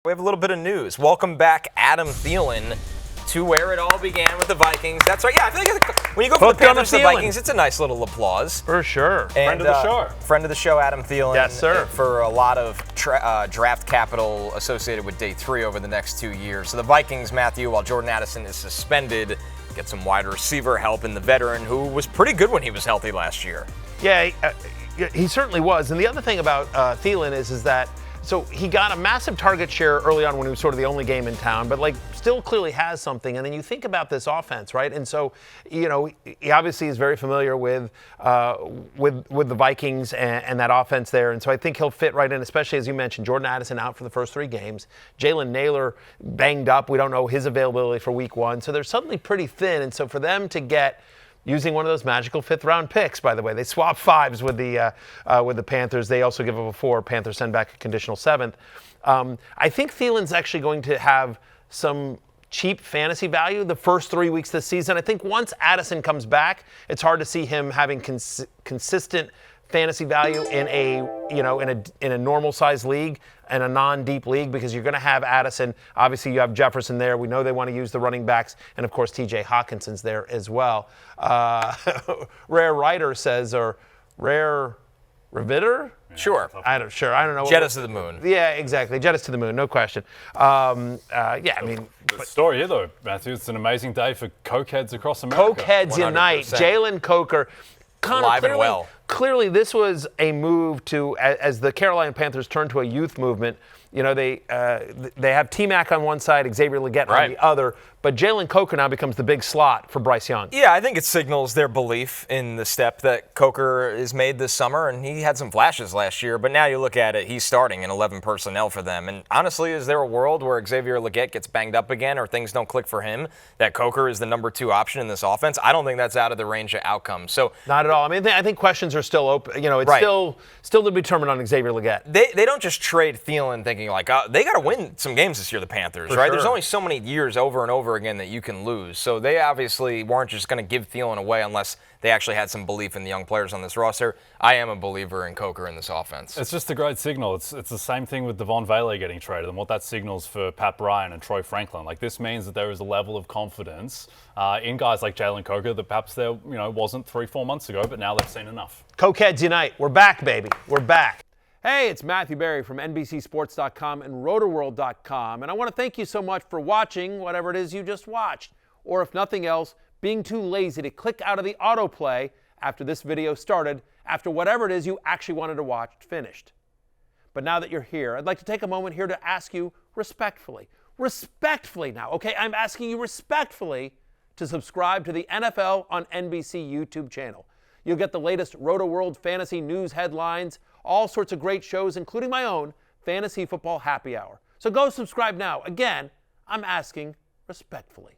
We have a little bit of news. Welcome back, Adam Thielen, to where it all began with the Vikings. That's right. Yeah, I feel like when you go from the Panthers to the Vikings, it's a nice little applause. For sure. And, friend of the show. Friend of the show, Adam Thielen. Yes, sir. For a lot of draft capital associated with day 3 over the next 2 years. So the Vikings, Matthew, while Jordan Addison is suspended, get some wide receiver help in the veteran who was pretty good when he was healthy last year. Yeah, he certainly was. And the other thing about Thielen is that so he got a massive target share early on when he was sort of the only game in town, but still clearly has something. And then you think about this offense, right? And so, he obviously is very familiar with the Vikings and that offense there. And so I think he'll fit right in, especially as you mentioned, Jordan Addison out for the first 3 games. Jalen Naylor banged up. We don't know his availability for week 1. So they're suddenly pretty thin. And so for them to get using one of those magical 5th-round picks, by the way. They swap 5s with the Panthers. They also give up a 4. Panthers send back a conditional 7th. I think Thielen's actually going to have some cheap fantasy value the first 3 weeks this season. I think once Addison comes back, it's hard to see him having consistent fantasy value in a normal size league and a non-deep league, because you're going to have Addison. Obviously, you have Jefferson there. We know they want to use the running backs, and of course, T.J. Hawkinson's there as well. Rare Writer says, or Rare Revitter? Sure. I don't know. Jet us to the moon. Yeah, exactly. Jet us to the moon, no question. The story here, though, Matthew, it's an amazing day for cokeheads across America. Cokeheads unite. Jalen Coker. Alive and well. Clearly, this was a move to, as the Carolina Panthers turned to a youth movement. They have T-Mac on one side, Xavier Legette on the other, but Jalen Coker now becomes the big slot for Bryce Young. Yeah, I think it signals their belief in the step that Coker is made this summer, and he had some flashes last year, but now you look at it, he's starting in 11 personnel for them. And honestly, is there a world where Xavier Legette gets banged up again or things don't click for him, that Coker is the number 2 option in this offense? I don't think that's out of the range of outcomes. So not at all. I mean, I think questions are still open. It's still to be determined on Xavier Legette. They don't just trade Thielen thinking like, they got to win some games this year, the Panthers, right? Sure. There's only so many years over and over again that you can lose. So they obviously weren't just going to give Thielen away unless they actually had some belief in the young players on this roster. I am a believer in Coker in this offense. It's just a great signal. It's the same thing with Devon Vele getting traded and what that signals for Pat Bryant and Troy Franklin. This means that there is a level of confidence in guys like Jalen Coker that perhaps there wasn't 3-4 months ago, but now they've seen enough. Cokeheads unite. We're back, baby. We're back. Hey, it's Mathew Berry from NBCSports.com and RotoWorld.com, and I want to thank you so much for watching whatever it is you just watched, or if nothing else, being too lazy to click out of the autoplay after this video started, after whatever it is you actually wanted to watch finished. But now that you're here, I'd like to take a moment here to ask you respectfully now, okay? I'm asking you respectfully to subscribe to the NFL on NBC YouTube channel. You'll get the latest RotoWorld fantasy news headlines, all sorts of great shows, including my own Fantasy Football Happy Hour. So go subscribe now. Again, I'm asking respectfully.